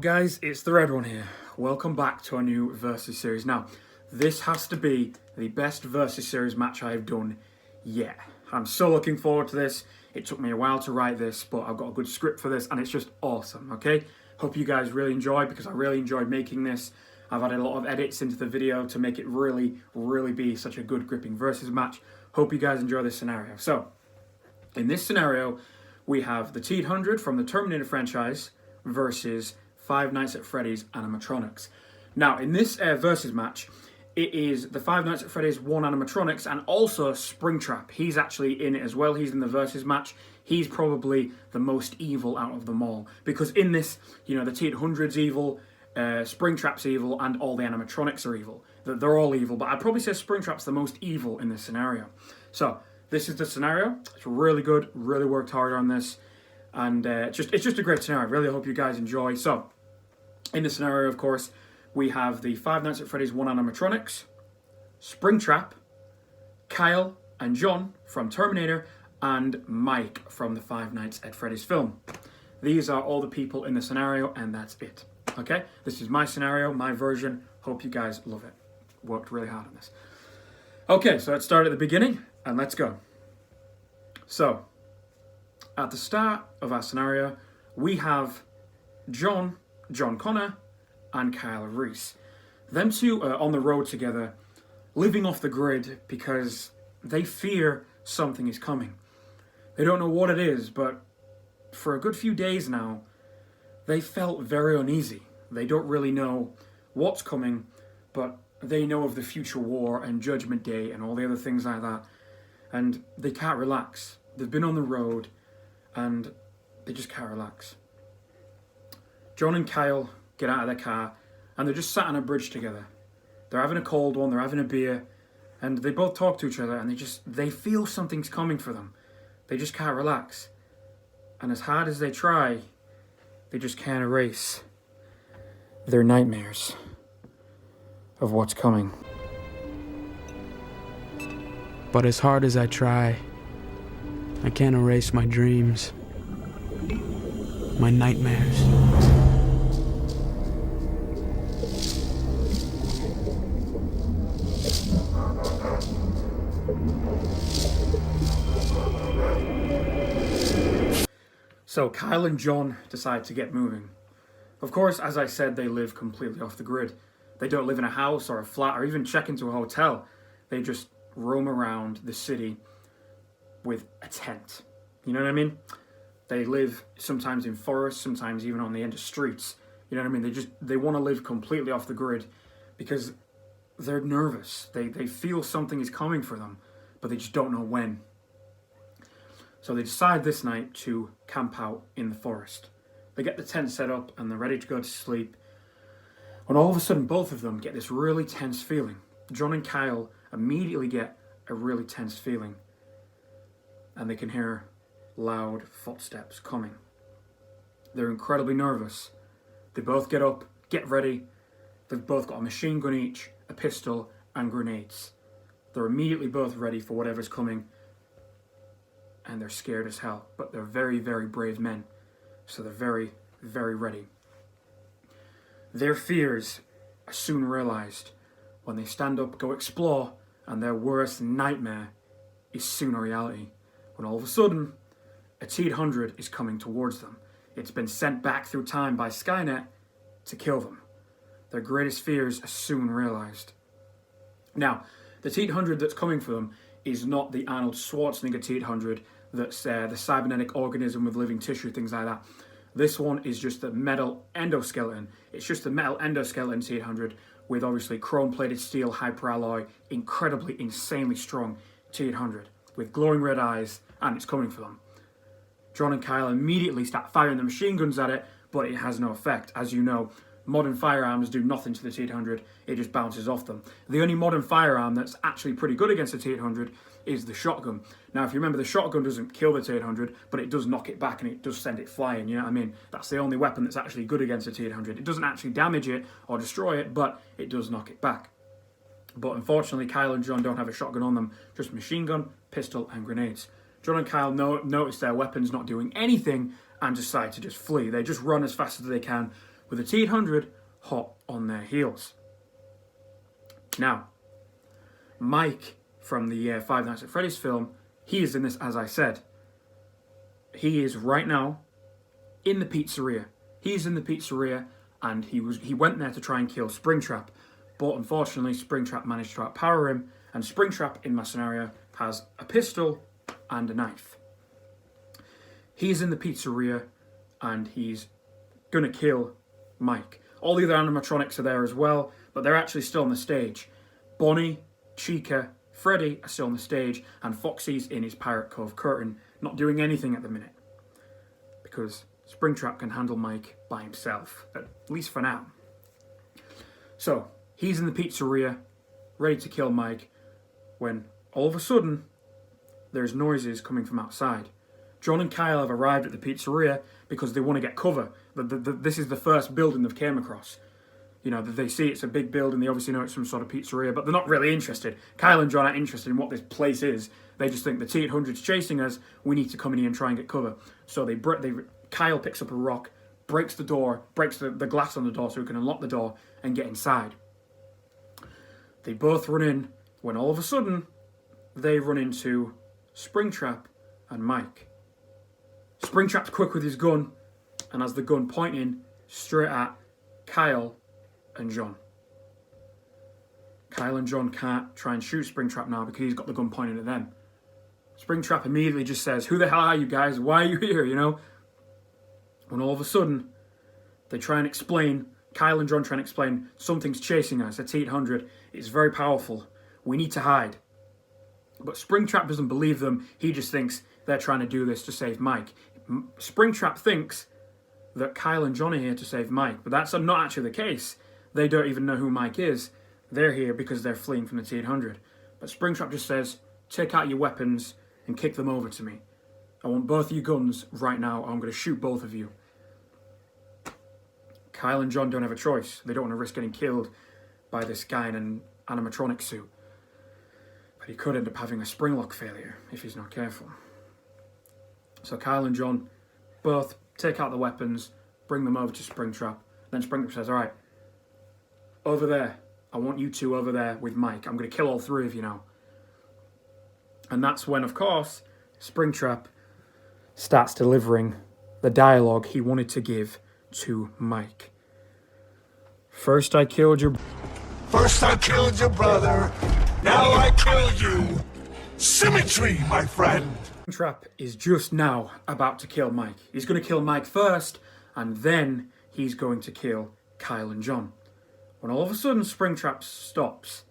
Guys, it's the Red One here. Welcome back to our new Versus series. Now, this has to be the best Versus series match I've done yet. I'm so looking forward to this. It took me a while to write this, but I've got a good script for this and it's just awesome, okay? Hope you guys really enjoy because I really enjoyed making this. I've added a lot of edits into the video to make it really be such a good gripping Versus match. Hope you guys enjoy this scenario. So, in this scenario, we have the T-800 from the Terminator franchise versus Five Nights at Freddy's animatronics. Now, in this Versus match, it is the Five Nights at Freddy's one animatronics and also Springtrap. He's actually in it as well. He's in the Versus match. He's probably the most evil out of them all. Because in this, you know, the T-800's evil, Springtrap's evil, and all the animatronics are evil. They're all evil, but I'd probably say Springtrap's the most evil in this scenario. So, this is the scenario. It's really good. Really worked hard on this. And it's just a great scenario. I really hope you guys enjoy. So, in the scenario, of course, we have the Five Nights at Freddy's one animatronics, Springtrap, Kyle and John from Terminator, and Mike from the Five Nights at Freddy's film. These are all the people in the scenario, and that's it. Okay? This is my scenario, my version. Hope you guys love it. Worked really hard on this. Okay, so let's start at the beginning, and let's go. So, at the start of our scenario, we have John Connor, and Kyle Reese. Them two are on the road together, living off the grid because they fear something is coming. They don't know what it is, but for a good few days now, they felt very uneasy. They don't really know what's coming, but they know of the future war and Judgment Day and all the other things like that, and they can't relax. They've been on the road, and they just can't relax. John and Kyle get out of their car and they're just sat on a bridge together. They're having a cold one, they're having a beer, and they both talk to each other and they feel something's coming for them. They just can't relax. And as hard as they try, they just can't erase their nightmares of what's coming. But as hard as I try, I can't erase my dreams, my nightmares. So Kyle and John decide to get moving. Of course, as I said, they live completely off the grid. They don't live in a house or a flat or even check into a hotel. They just roam around the city with a tent. You know what I mean? They live sometimes in forests, sometimes even on the end of streets. You know what I mean? They want to live completely off the grid because they're nervous. They feel something is coming for them, but they just don't know when. So they decide this night to camp out in the forest. They get the tent set up and they're ready to go to sleep. When all of a sudden both of them get this really tense feeling. John and Kyle immediately get a really tense feeling. And they can hear loud footsteps coming. They're incredibly nervous. They both get up, get ready. They've both got a machine gun each, a pistol, and grenades. They're immediately both ready for whatever's coming. And they're scared as hell, but they're very brave men. So they're very ready. Their fears are soon realized when they stand up, go explore, and their worst nightmare is soon a reality. When all of a sudden, a T-800 is coming towards them. It's been sent back through time by Skynet to kill them. Their greatest fears are soon realized. Now, the T-800 that's coming for them is not the Arnold Schwarzenegger T-800 that's the cybernetic organism with living tissue, things like that. This one is just the metal endoskeleton. It's just the metal endoskeleton T-800 with obviously chrome-plated steel hyperalloy, incredibly, insanely strong T-800 with glowing red eyes, and it's coming for them. John and Kyle immediately start firing the machine guns at it, but it has no effect. As you know, modern firearms do nothing to the T-800, it just bounces off them. The only modern firearm that's actually pretty good against the T-800 is the shotgun. Now, if you remember, the shotgun doesn't kill the T-800, but it does knock it back and it does send it flying, you know what I mean? That's the only weapon that's actually good against the T-800. It doesn't actually damage it or destroy it, but it does knock it back. But unfortunately, Kyle and John don't have a shotgun on them, just machine gun, pistol, and grenades. John and Kyle notice their weapons not doing anything and decide to just flee. They just run as fast as they can, with the T-800 hot on their heels. Now, Mike from the Five Nights at Freddy's film, he is in this, as I said. He is right now in the pizzeria. He's in the pizzeria, and he went there to try and kill Springtrap, but unfortunately Springtrap managed to outpower him, and Springtrap in my scenario has a pistol and a knife. He's in the pizzeria, and he's gonna kill Mike. All the other animatronics are there as well, but they're actually still on the stage. Bonnie, Chica, Freddy are still on the stage, and Foxy's in his Pirate Cove curtain, not doing anything at the minute. Because Springtrap can handle Mike by himself, at least for now. So, he's in the pizzeria, ready to kill Mike, when all of a sudden, there's noises coming from outside. John and Kyle have arrived at the pizzeria because they want to get cover. This is the first building they've came across. You know, they see it's a big building, they obviously know it's some sort of pizzeria, but they're not really interested. Kyle and John aren't interested in what this place is. They just think the T-800's chasing us, we need to come in here and try and get cover. So Kyle picks up a rock, breaks the door, breaks the glass on the door so he can unlock the door and get inside. They both run in, when all of a sudden, they run into Springtrap and Mike. Springtrap's quick with his gun, and has the gun pointing straight at Kyle and John. Kyle and John can't try and shoot Springtrap now because he's got the gun pointed at them. Springtrap immediately just says, "Who the hell are you guys? Why are you here?" You know? When all of a sudden, they try and explain, Kyle and John try and explain, something's chasing us, a T-800. It's very powerful. We need to hide. But Springtrap doesn't believe them. He just thinks they're trying to do this to save Mike. Springtrap thinks that Kyle and John are here to save Mike, but that's not actually the case. They don't even know who Mike is. They're here because they're fleeing from the T-800. But Springtrap just says, "Take out your weapons and kick them over to me. I want both of your guns right now, or I'm going to shoot both of you." Kyle and John don't have a choice. They don't want to risk getting killed by this guy in an animatronic suit. But he could end up having a spring lock failure if he's not careful. So Kyle and John both take out the weapons, bring them over to Springtrap. Then Springtrap says, "All right, over there. I want you two over there with Mike. I'm going to kill all three of you now." And that's when, of course, Springtrap starts delivering the dialogue he wanted to give to Mike. First I killed your brother. Now I kill you. Symmetry, my friend. Springtrap is just now about to kill Mike. He's going to kill Mike first, and then he's going to kill Kyle and John. When all of a sudden Springtrap stops,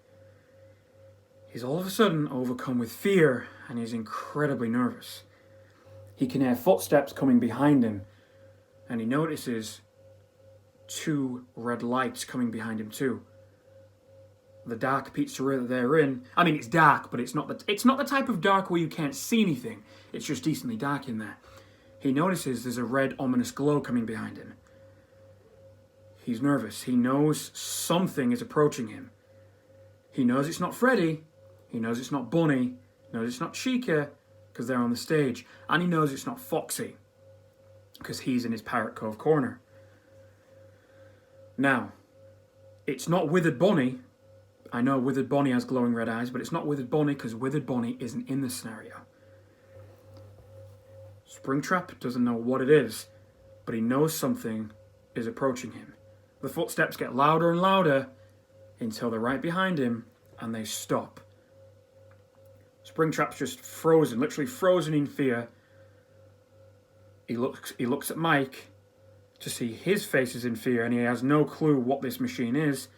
he's all of a sudden overcome with fear, and he's incredibly nervous. He can hear footsteps coming behind him, and he notices two red lights coming behind him too. The dark pizzeria that they're in, I mean, it's dark, but it's not the type of dark where you can't see anything. It's just decently dark in there. He notices there's a red ominous glow coming behind him. He's nervous. He knows something is approaching him. He knows it's not Freddy. He knows it's not Bunny. He knows it's not Chica, because they're on the stage. And he knows it's not Foxy, because he's in his Pirate Cove corner. Now, it's not Withered Bonnie. I know Withered Bonnie has glowing red eyes, but it's not Withered Bonnie because Withered Bonnie isn't in the scenario. Springtrap doesn't know what it is, but he knows something is approaching him. The footsteps get louder and louder until they're right behind him and they stop. Springtrap's just frozen, literally frozen in fear. He looks at Mike to see his face is in fear, and he has no clue what this machine is.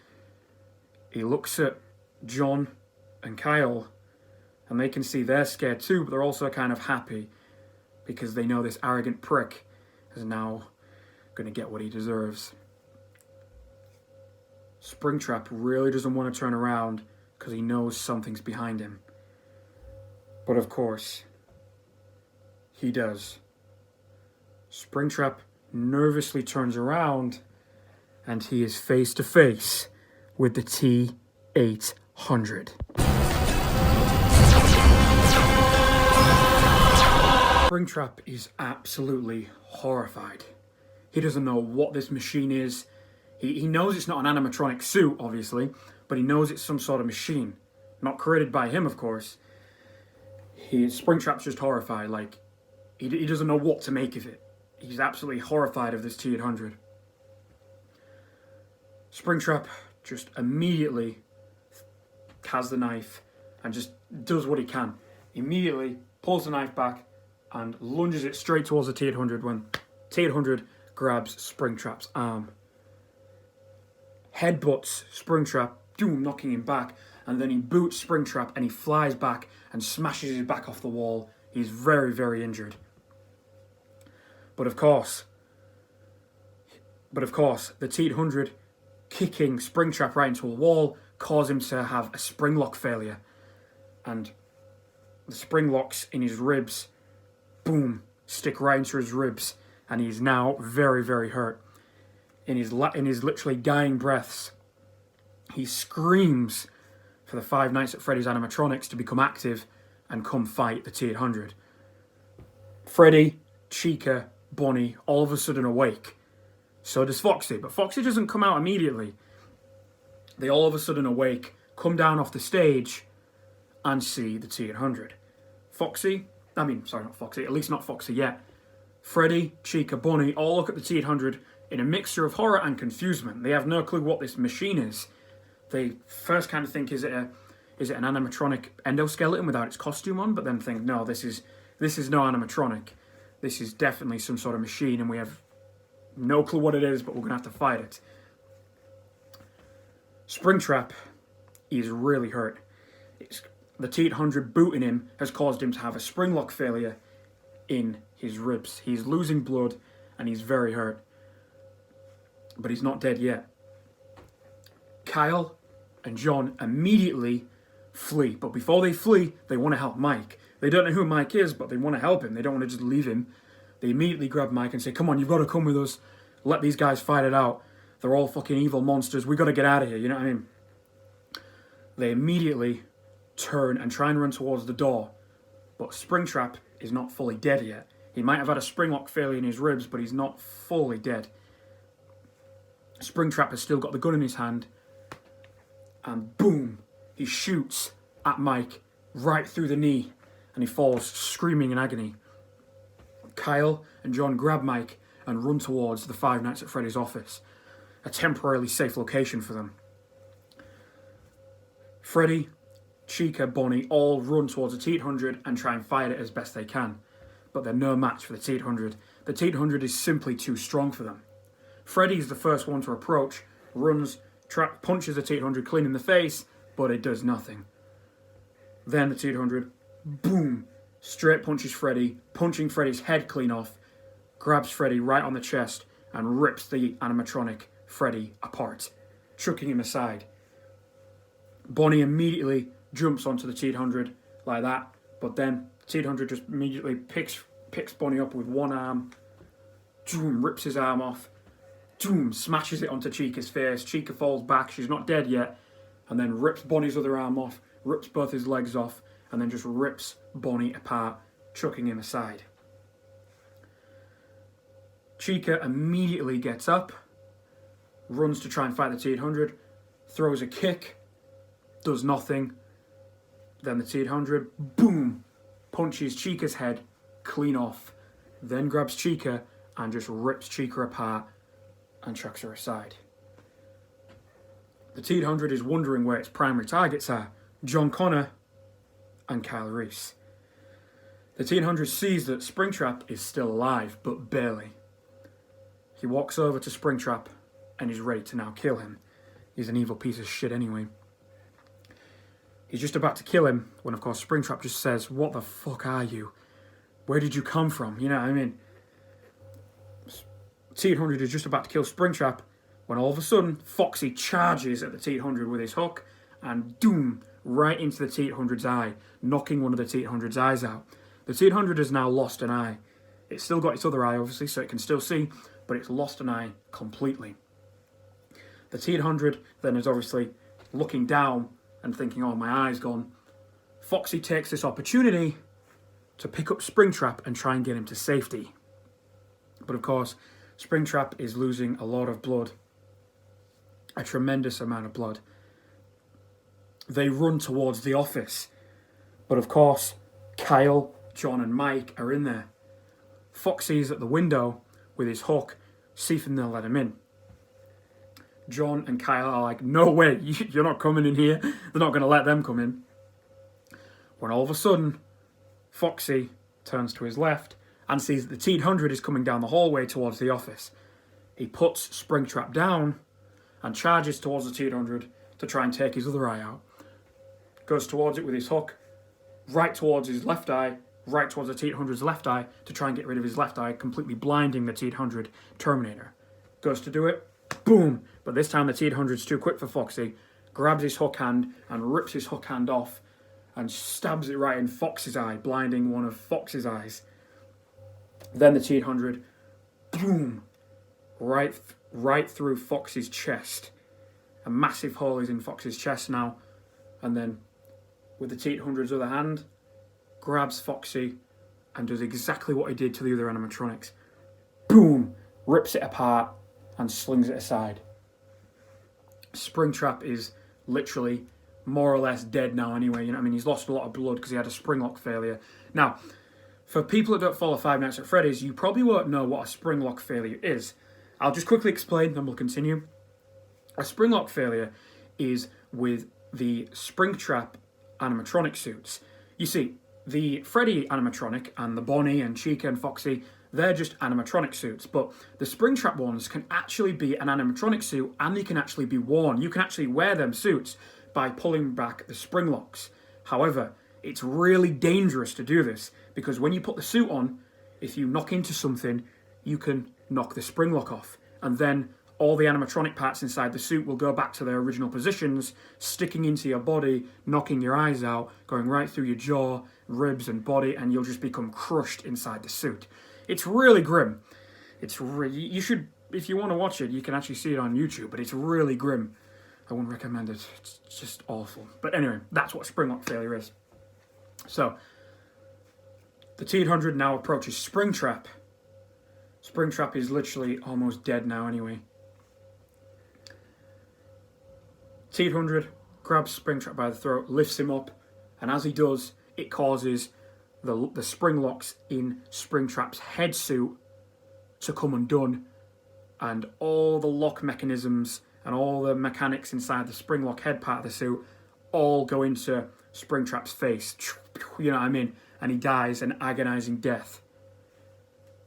He looks at John and Kyle, and they can see they're scared too, but they're also kind of happy because they know this arrogant prick is now going to get what he deserves. Springtrap really doesn't want to turn around because he knows something's behind him. But of course, he does. Springtrap nervously turns around, and he is face to face with the T-800. Springtrap is absolutely horrified. He doesn't know what this machine is. He knows it's not an animatronic suit, obviously, but he knows it's some sort of machine. Not created by him, of course. Springtrap's just horrified, like, he doesn't know what to make of it. He's absolutely horrified of this T-800. Springtrap just immediately has the knife and just does what he can. Immediately pulls the knife back and lunges it straight towards the T-800 when T-800 grabs Springtrap's arm. Headbutts Springtrap, knocking him back, and then he boots Springtrap and he flies back and smashes his back off the wall. He's very, very injured. But of course, the T-800 kicking Springtrap right into a wall caused him to have a spring lock failure. And the spring locks in his ribs, boom, stick right into his ribs. And he's now very, very hurt. In his literally dying breaths, he screams for the Five Nights at Freddy's animatronics to become active and come fight the T-800. Freddy, Chica, Bonnie, all of a sudden awake. So does Foxy, but Foxy doesn't come out immediately. They all of a sudden awake, come down off the stage, and see the T-800. At least not Foxy yet. Freddy, Chica, Bonnie all look at the T-800 in a mixture of horror and confusement. They have no clue what this machine is. They first kind of think, is it an animatronic endoskeleton without its costume on? But then think, no, this is no animatronic. This is definitely some sort of machine, and we have no clue what it is, but we're going to have to fight it. Springtrap is really hurt. The T-800 booting him has caused him to have a spring lock failure in his ribs. He's losing blood, and he's very hurt. But he's not dead yet. Kyle and John immediately flee. But before they flee, they want to help Mike. They don't know who Mike is, but they want to help him. They don't want to just leave him. They immediately grab Mike and say, come on, you've got to come with us. Let these guys fight it out. They're all fucking evil monsters. We got to get out of here, you know what I mean? They immediately turn and try and run towards the door. But Springtrap is not fully dead yet. He might have had a spring lock failure in his ribs, but he's not fully dead. Springtrap has still got the gun in his hand. And boom, he shoots at Mike right through the knee. And he falls screaming in agony. Kyle and John grab Mike and run towards the Five Nights at Freddy's office, a temporarily safe location for them. Freddy, Chica, Bonnie all run towards the T-800 and try and fight it as best they can, but they're no match for the T-800. The T-800 is simply too strong for them. Freddy is the first one to approach, runs, punches the T-800 clean in the face, but it does nothing. Then the T-800, boom, straight punches Freddy, punching Freddy's head clean off, grabs Freddy right on the chest and rips the animatronic Freddy apart, chucking him aside. Bonnie immediately jumps onto the T-800 like that, but then T-800 just immediately picks Bonnie up with one arm, rips his arm off, smashes it onto Chica's face. Chica falls back, she's not dead yet, and then rips Bonnie's other arm off, rips both his legs off, and then just rips Bonnie apart, chucking him aside. Chica immediately gets up, runs to try and fight the T-800, throws a kick, does nothing. Then the T-800, boom, punches Chica's head clean off, then grabs Chica and just rips Chica apart and chucks her aside. The T-800 is wondering where its primary targets are, John Connor and Kyle Reese. The T-800 sees that Springtrap is still alive, but barely. He walks over to Springtrap and is ready to now kill him. He's an evil piece of shit anyway. He's just about to kill him when, of course, Springtrap just says, "What the fuck are you? Where did you come from?" You know what I mean? T-800 is just about to kill Springtrap when all of a sudden Foxy charges at the T-800 with his hook and doom, right into the T-800's eye, knocking one of the T-800's eyes out. The T-800 has now lost an eye. It's still got its other eye, obviously, so it can still see, but it's lost an eye completely. The T-800 then is obviously looking down and thinking, oh, my eye's gone. Foxy takes this opportunity to pick up Springtrap and try and get him to safety. But of course, Springtrap is losing a lot of blood a tremendous amount of blood. They run towards the office, but of course, Kyle, John and Mike are in there. Foxy's at the window with his hook, see if they'll let him in. John and Kyle are like, no way, you're not coming in here. They're not going to let them come in. When all of a sudden, Foxy turns to his left and sees that the T-800 is coming down the hallway towards the office. He puts Springtrap down and charges towards the T-800 to try and take his other eye out. Goes towards it with his hook, right towards his left eye, right towards the T-800's left eye to try and get rid of his left eye, completely blinding the T-800 Terminator. Goes to do it, boom! But this time the T-800's too quick for Foxy, grabs his hook hand and rips his hook hand off and stabs it right in Foxy's eye, blinding one of Foxy's eyes. Then the T-800, boom, right through Foxy's chest. A massive hole is in Foxy's chest now. And then, with the T-800's other hand, grabs Foxy and does exactly what he did to the other animatronics. Boom! Rips it apart and slings it aside. Springtrap is literally more or less dead now anyway. You know what I mean? He's lost a lot of blood because he had a spring lock failure. Now, for people that don't follow Five Nights at Freddy's, you probably won't know what a spring lock failure is. I'll just quickly explain, then we'll continue. A spring lock failure is with the Springtrap animatronic suits. You see, the Freddy animatronic and the Bonnie and Chica and Foxy, they're just animatronic suits, but the Springtrap ones can actually be an animatronic suit and they can actually be worn. You can actually wear them suits by pulling back the spring locks. However, it's really dangerous to do this because when you put the suit on, if you knock into something, you can knock the spring lock off, and then all the animatronic parts inside the suit will go back to their original positions, sticking into your body, knocking your eyes out, going right through your jaw, ribs and body, and you'll just become crushed inside the suit. It's really grim. You should, if you want to watch it, you can actually see it on YouTube, but it's really grim. I wouldn't recommend it. It's just awful. But anyway, that's what spring lock failure is. So, the T-800 now approaches Springtrap. Springtrap is literally almost dead now anyway. T-800 grabs Springtrap by the throat, lifts him up, and as he does, it causes the spring locks in Springtrap's head suit to come undone, and all the lock mechanisms and all the mechanics inside the spring lock head part of the suit all go into Springtrap's face. You know what I mean? And he dies an agonizing death.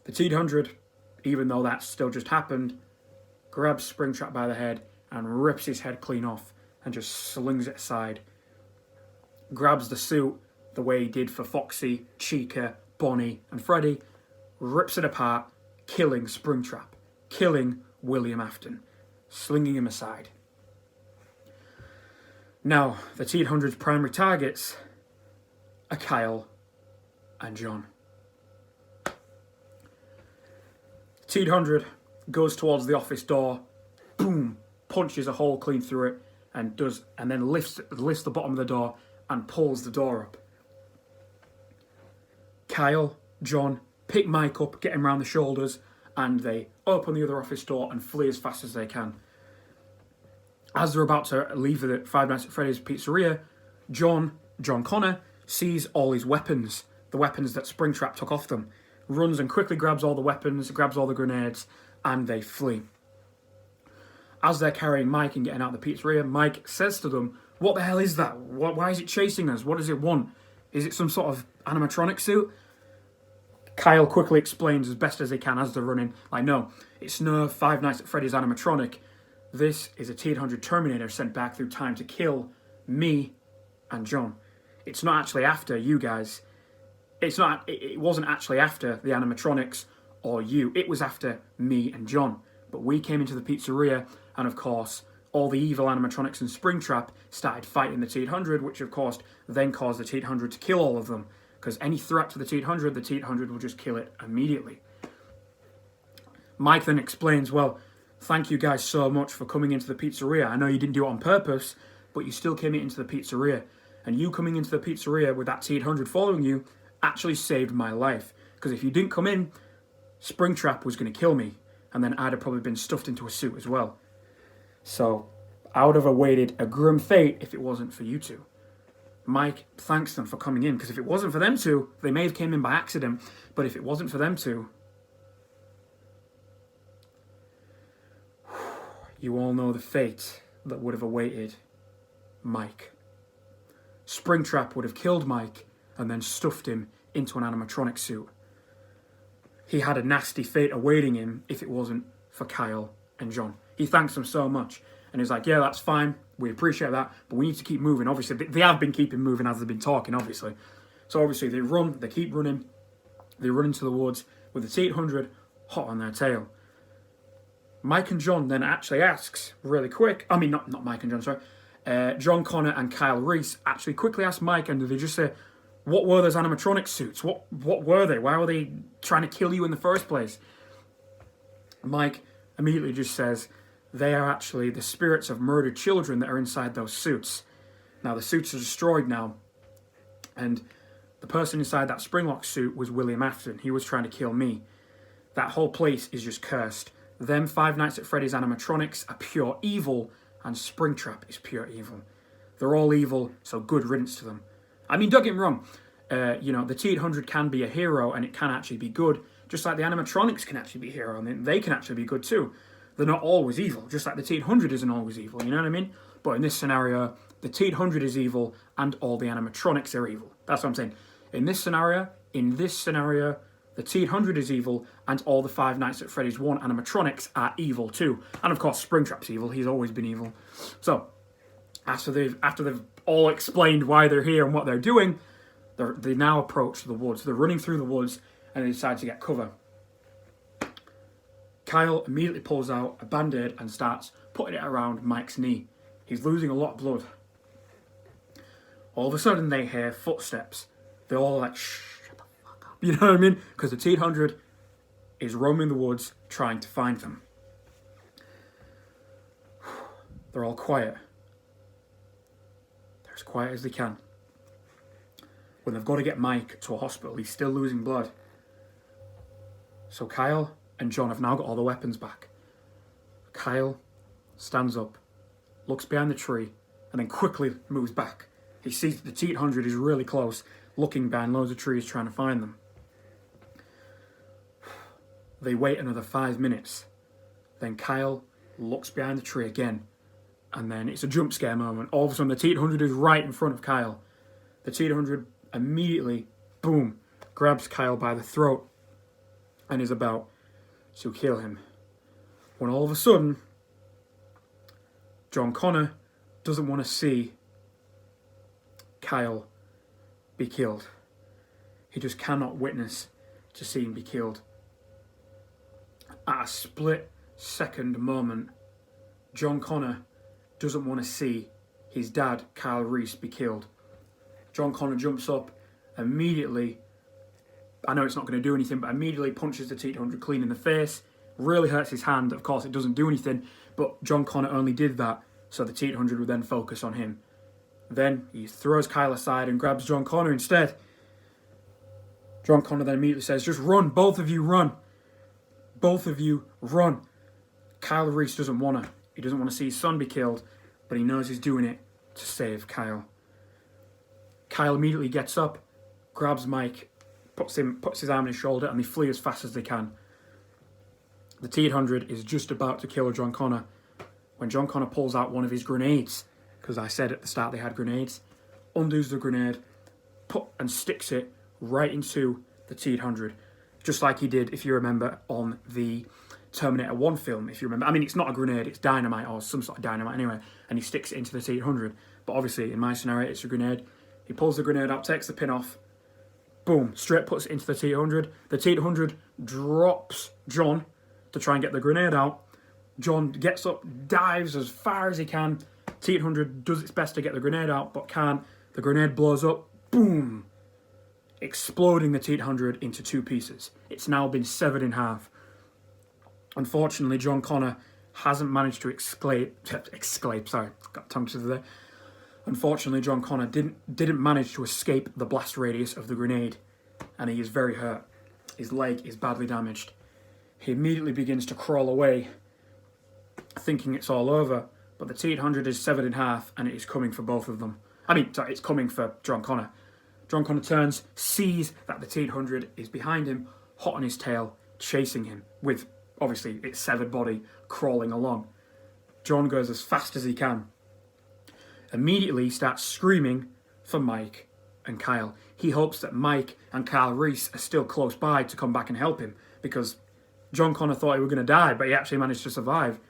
The T-800, even though that's still just happened, grabs Springtrap by the head and rips his head clean off and just slings it aside. Grabs the suit the way he did for Foxy, Chica, Bonnie and Freddy, rips it apart, killing Springtrap, killing William Afton, slinging him aside. Now, the T-800's primary targets are Kyle and John. T-800 goes towards the office door, boom, punches a hole clean through it, and then lifts the bottom of the door and pulls the door up. Kyle, John, pick Mike up, get him around the shoulders, and they open the other office door and flee as fast as they can. As they're about to leave the Five Nights at Freddy's pizzeria, John Connor, sees all his weapons, the weapons that Springtrap took off them, runs and quickly grabs all the weapons, grabs all the grenades, and they flee. As they're carrying Mike and getting out of the pizzeria, Mike says to them, "What the hell is that? Why is it chasing us? What does it want? Is it some sort of animatronic suit?" Kyle quickly explains as best as he can as they're running, like, no, it's no Five Nights at Freddy's animatronic. This is a T-800 Terminator sent back through time to kill me and John. It's not actually after you guys. It wasn't actually after the animatronics or you. It was after me and John. But we came into the pizzeria, and of course, all the evil animatronics in Springtrap started fighting the T-800, which of course then caused the T-800 to kill all of them. Because any threat to the T-800 will just kill it immediately. Mike then explains, well, thank you guys so much for coming into the pizzeria. I know you didn't do it on purpose, but you still came into the pizzeria. And you coming into the pizzeria with that T-800 following you actually saved my life. Because if you didn't come in, Springtrap was going to kill me. And then I'd have probably been stuffed into a suit as well. So I would have awaited a grim fate if it wasn't for you two. Mike thanks them for coming in, because if it wasn't for them two, they may have came in by accident, but if it wasn't for them two, you all know the fate that would have awaited Mike. Springtrap would have killed Mike and then stuffed him into an animatronic suit. He had a nasty fate awaiting him if it wasn't for Kyle and John. He thanks them so much, and he's like, yeah, that's fine, we appreciate that, but we need to keep moving. Obviously, they have been keeping moving as they've been talking, obviously. So obviously they run, they keep running, they run into the woods with the T-800 hot on their tail. Mike and John then actually asks really quick, I mean, not Mike and John, sorry, John Connor and Kyle Reese actually quickly ask Mike, and they just say, what were those animatronic suits? What were they? Why were they trying to kill you in the first place? Mike immediately just says, they are actually the spirits of murdered children that are inside those suits. Now, the suits are destroyed now, and the person inside that Springlock suit was William Afton. He was trying to kill me. That whole place is just cursed. Them Five Nights at Freddy's animatronics are pure evil, and Springtrap is pure evil. They're all evil, so good riddance to them. I mean, don't get me wrong. The T-800 can be a hero, and it can actually be good, just like the animatronics can actually be a hero, and they can actually be good too. They're not always evil, just like the T-800 isn't always evil, you know what I mean? But in this scenario, the T-800 is evil, and all the animatronics are evil. That's what I'm saying. In this scenario, the T-800 is evil, and all the Five Nights at Freddy's 1 animatronics are evil too. And of course, Springtrap's evil. He's always been evil. So, after they've all explained why they're here and what they're doing, they now approach the woods. They're running through the woods, and they decide to get cover. Kyle immediately pulls out a band-aid and starts putting it around Mike's knee. He's losing a lot of blood. All of a sudden, they hear footsteps. They're all like, shh, shut the fuck up. You know what I mean? Because the T-800 is roaming the woods trying to find them. They're all quiet. They're as quiet as they can. When they've got to get Mike to a hospital, he's still losing blood. So Kyle and John have now got all the weapons back. Kyle stands up, looks behind the tree, and then quickly moves back. He sees the T-800 is really close, looking behind loads of trees trying to find them. They wait another 5 minutes. Then Kyle looks behind the tree again, and then it's a jump scare moment. All of a sudden, the T-800 is right in front of Kyle. The T-800 immediately, boom, grabs Kyle by the throat and is about to kill him. When all of a sudden, John Connor doesn't want to see Kyle be killed. He just cannot witness to see him be killed. At a split second moment, John Connor doesn't want to see his dad, Kyle Reese, be killed. John Connor jumps up immediately. I know it's not going to do anything, but immediately punches the T-800 clean in the face. Really hurts his hand. Of course, it doesn't do anything, but John Connor only did that so the T-800 would then focus on him. Then he throws Kyle aside and grabs John Connor instead. John Connor then immediately says, just run, both of you run. Both of you run. Kyle Reese doesn't want to. He doesn't want to see his son be killed, but he knows he's doing it to save Kyle. Kyle immediately gets up, grabs Mike, puts his arm on his shoulder, and they flee as fast as they can. The T-800 is just about to kill John Connor when John Connor pulls out one of his grenades, because I said at the start they had grenades, undoes the grenade, and sticks it right into the T-800, just like he did, if you remember, on the Terminator 1 film, if you remember. I mean, it's not a grenade, it's dynamite, or some sort of dynamite anyway, and he sticks it into the T-800. But obviously, in my scenario, it's a grenade. He pulls the grenade out, takes the pin off, boom, straight puts it into the T-800. The T-800 drops John to try and get the grenade out. John gets up, dives as far as he can. T-800 does its best to get the grenade out, but can't. The grenade blows up, boom, exploding the T-800 into 2 pieces. It's now been severed in half. Unfortunately, John Connor hasn't managed to escape, sorry, got tongue twisted there. Unfortunately, John Connor didn't manage to escape the blast radius of the grenade, and he is very hurt. His leg is badly damaged. He immediately begins to crawl away, thinking it's all over, but the T-800 is severed in half and it is coming for both of them. I mean, sorry, it's coming for John Connor. John Connor turns, sees that the T-800 is behind him, hot on his tail, chasing him, with, obviously, its severed body crawling along. John goes as fast as he can. Immediately starts screaming for Mike and Kyle. He hopes that Mike and Kyle Reese are still close by to come back and help him, because John Connor thought he was going to die, but he actually managed to survive.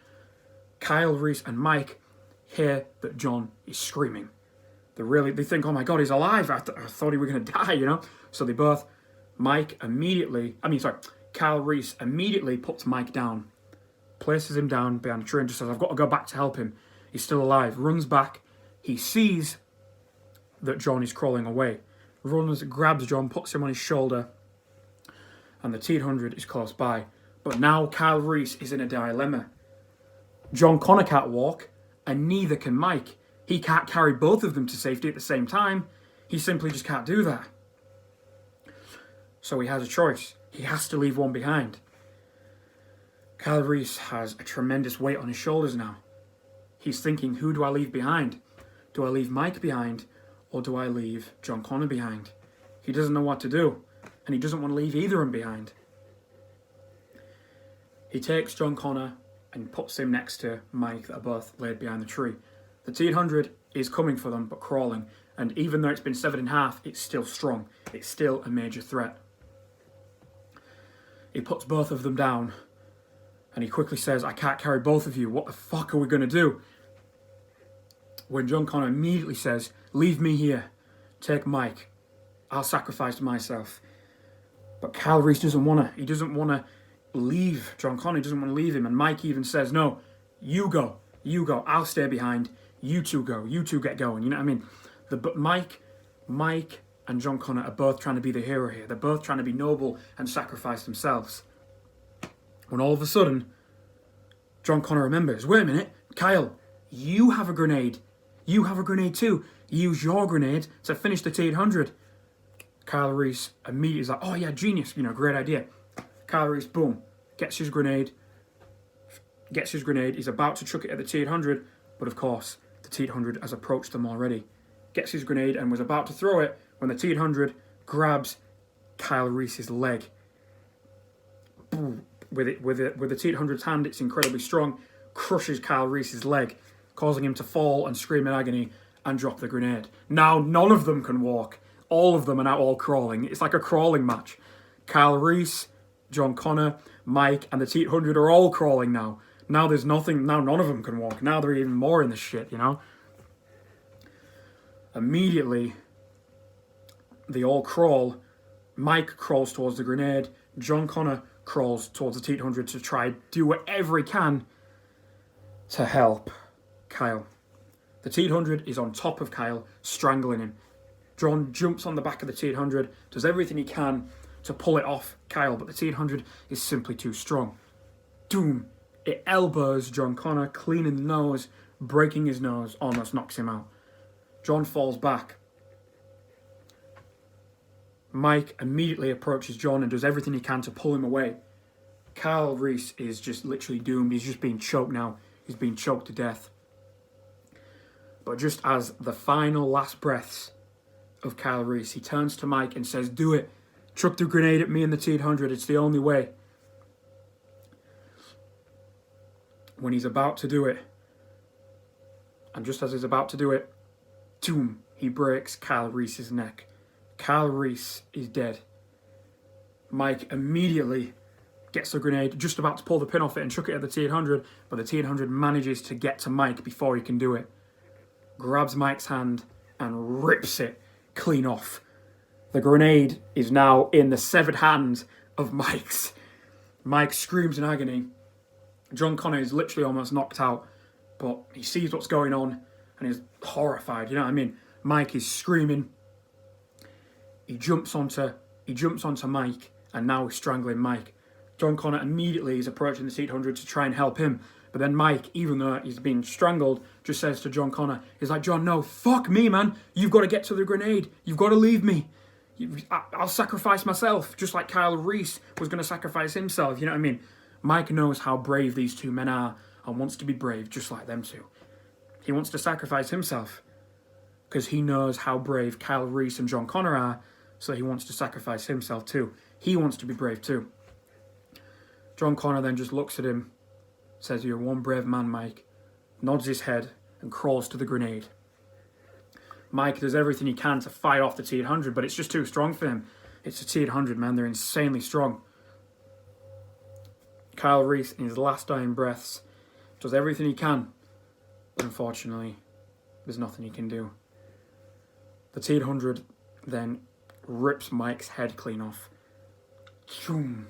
Kyle, Reese and Mike hear that John is screaming. They think, oh my God, he's alive. I thought he was going to die, you know? So they both, Kyle Reese immediately puts Mike down, places him down behind a tree and just says, I've got to go back to help him. He's still alive. Runs back. He sees that John is crawling away. Runs, grabs John, puts him on his shoulder, and the T-800 is close by. But now Kyle Reese is in a dilemma. John Connor can't walk, and neither can Mike. He can't carry both of them to safety at the same time. He simply just can't do that. So he has a choice. He has to leave one behind. Kyle Reese has a tremendous weight on his shoulders now. He's thinking, who do I leave behind? Do I leave Mike behind, or do I leave John Connor behind? He doesn't know what to do, and he doesn't want to leave either of them behind. He takes John Connor and puts him next to Mike that are both laid behind the tree. The T-800 is coming for them, but crawling, and even though it's been severed in half, it's still strong. It's still a major threat. He puts both of them down, and he quickly says, I can't carry both of you. What the fuck are we going to do? When John Connor immediately says, leave me here. Take Mike. I'll sacrifice myself. But Kyle Reese doesn't want to. He doesn't want to leave John Connor. He doesn't want to leave him. And Mike even says, no, you go. You go. I'll stay behind. You two go. You two get going. You know what I mean? But Mike and John Connor are both trying to be the hero here. They're both trying to be noble and sacrifice themselves. When all of a sudden, John Connor remembers, wait a minute, Kyle, you have a grenade. You have a grenade too. Use your grenade to finish the T-800. Kyle Reese immediately is like, oh yeah, genius, great idea. Kyle Reese, boom, gets his grenade. He's about to chuck it at the T-800, but of course, the T-800 has approached them already. Gets his grenade and was about to throw it when the T-800 grabs Kyle Reese's leg. Boom. With the T-800's hand, it's incredibly strong, crushes Kyle Reese's leg, causing him to fall and scream in agony and drop the grenade. Now none of them can walk. All of them are now all crawling. It's like a crawling match. Kyle Reese, John Connor, Mike, and the T-800 are all crawling now. Now there's nothing. Now none of them can walk. Now they're even more in the shit, Immediately, they all crawl. Mike crawls towards the grenade. John Connor crawls towards the T-800 to try do whatever he can to help Kyle. The T-800 is on top of Kyle, strangling him. John jumps on the back of the T-800, does everything he can to pull it off Kyle, but the T-800 is simply too strong. Doom! It elbows John Connor, clean in the nose, breaking his nose, almost knocks him out. John falls back. Mike immediately approaches John and does everything he can to pull him away. Kyle Reese is just literally doomed. He's just being choked now. He's being choked to death. But just as the final last breaths of Kyle Reese, he turns to Mike and says, do it. Chuck the grenade at me and the T-800. It's the only way. When he's about to do it, and just as he's about to do it, doom, he breaks Kyle Reese's neck. Kyle Reese is dead. Mike immediately gets the grenade, just about to pull the pin off it and chuck it at the T-800, but the T-800 manages to get to Mike before he can do it. Grabs Mike's hand and rips it clean off. The grenade is now in the severed hand of Mike's. Mike screams in agony. John Connor is literally almost knocked out, but he sees what's going on and is horrified, Mike is screaming. He jumps onto Mike and now is strangling Mike. John Connor immediately is approaching the T-800 to try and help him. But then Mike, even though he's being strangled, just says to John Connor, he's like, John, no, fuck me, man. You've got to get to the grenade. You've got to leave me. I'll sacrifice myself, just like Kyle Reese was going to sacrifice himself. Mike knows how brave these two men are and wants to be brave just like them two. He wants to sacrifice himself because he knows how brave Kyle Reese and John Connor are, so he wants to sacrifice himself too. He wants to be brave too. John Connor then just looks at him, says, "You're one brave man, Mike," nods his head and crawls to the grenade. Mike does everything he can to fight off the T-800, but it's just too strong for him. It's the T-800, man. They're insanely strong. Kyle Reese, in his last dying breaths, does everything he can, but unfortunately, there's nothing he can do. The T-800 then rips Mike's head clean off. Choom.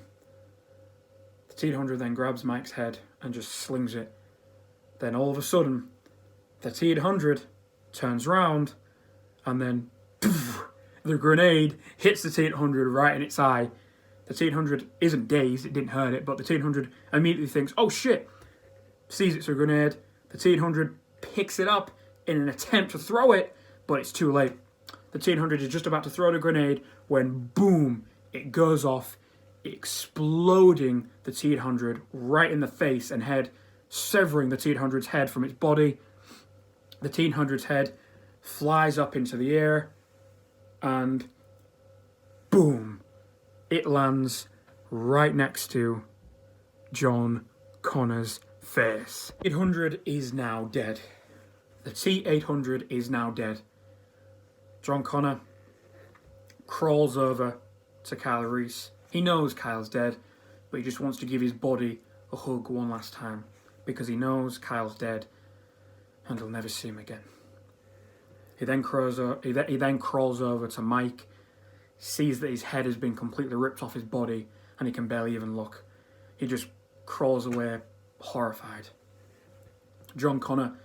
The T-800 then grabs Mike's head and just slings it. Then all of a sudden, the T-800 turns round and then poof, the grenade hits the T-800 right in its eye. The T-800 isn't dazed, it didn't hurt it, but the T-800 immediately thinks, "Oh shit," sees it's a grenade. The T-800 picks it up in an attempt to throw it, but it's too late. The T-800 is just about to throw the grenade when, boom, it goes off, exploding the T-800 right in the face and head, severing the T-800's head from its body. The T-800's head flies up into the air, and boom, it lands right next to John Connor's face. The T-800 is now dead. The T-800 is now dead. John Connor crawls over to Kyle Reese. He knows Kyle's dead, but he just wants to give his body a hug one last time because he knows Kyle's dead and he'll never see him again. He then crawls over to Mike, sees that his head has been completely ripped off his body and he can barely even look. He just crawls away, horrified. John Connor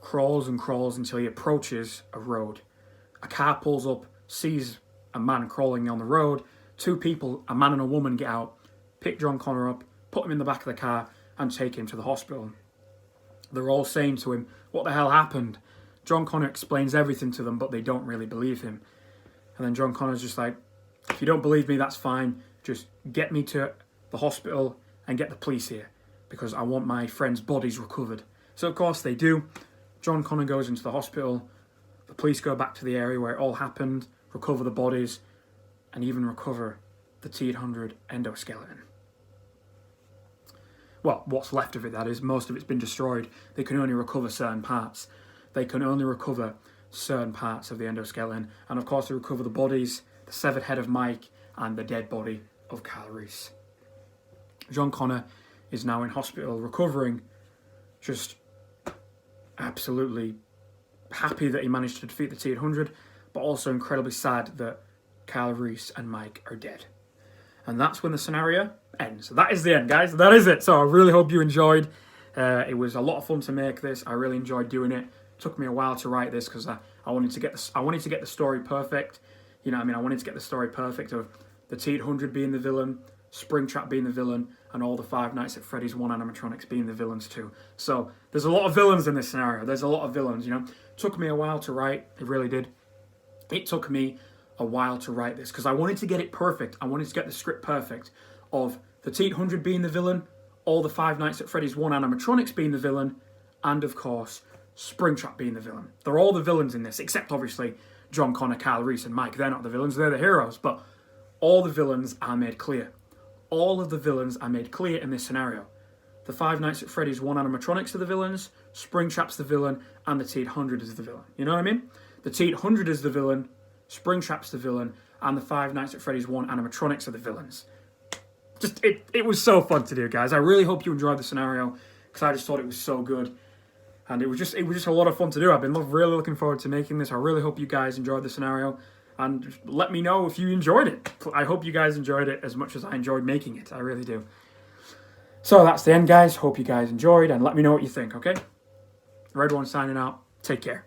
crawls and crawls until he approaches a road. A car pulls up, sees a man crawling on the road. Two people, a man and a woman, get out, pick John Connor up, put him in the back of the car and take him to the hospital. They're all saying to him, "What the hell happened?" John Connor explains everything to them, but they don't really believe him. And then John Connor's just like, "If you don't believe me, that's fine. Just get me to the hospital and get the police here because I want my friend's bodies recovered." So of course they do. John Connor goes into the hospital. The police go back to the area where it all happened, recover the bodies, and even recover the T-800 endoskeleton. Well, what's left of it, that is. Most of it's been destroyed. They can only recover certain parts. They can only recover certain parts of the endoskeleton. And of course they recover the bodies, the severed head of Mike, and the dead body of Kyle Reese. John Connor is now in hospital recovering, just absolutely happy that he managed to defeat the T-800, but also incredibly sad that Kyle Reese and Mike are dead. And that's when the scenario ends. That is the end, guys. That is it. So I really hope you enjoyed. It was a lot of fun to make this. I really enjoyed doing it. It took me a while to write this because I wanted to get the story perfect. You know what I mean? I wanted to get the story perfect of the T-800 being the villain, Springtrap being the villain, and all the Five Nights at Freddy's 1 animatronics being the villains too. So there's a lot of villains in this scenario. There's a lot of villains, you know. It took me a while to write. It really did. It took me a while to write this because I wanted to get it perfect. I wanted to get the script perfect of the T-800 being the villain, all the Five Nights at Freddy's 1 animatronics being the villain, and of course Springtrap being the villain. They're all the villains in this, except obviously John Connor, Kyle Reese and Mike. They're not the villains, they're the heroes, but all the villains are made clear. All of the villains are made clear in this scenario. The Five Nights at Freddy's 1 animatronics are the villains, Springtrap's the villain, and the T-800 is the villain. You know what I mean? The T-800 is the villain, Springtrap's the villain, and the Five Nights at Freddy's 1 animatronics are the villains. Just, it was so fun to do, guys. I really hope you enjoyed the scenario, because I just thought it was so good. And it was just a lot of fun to do. I've been really looking forward to making this. I really hope you guys enjoyed the scenario. And let me know if you enjoyed it. I hope you guys enjoyed it as much as I enjoyed making it. I really do. So that's the end, guys. Hope you guys enjoyed, and let me know what you think, okay? Red One signing out. Take care.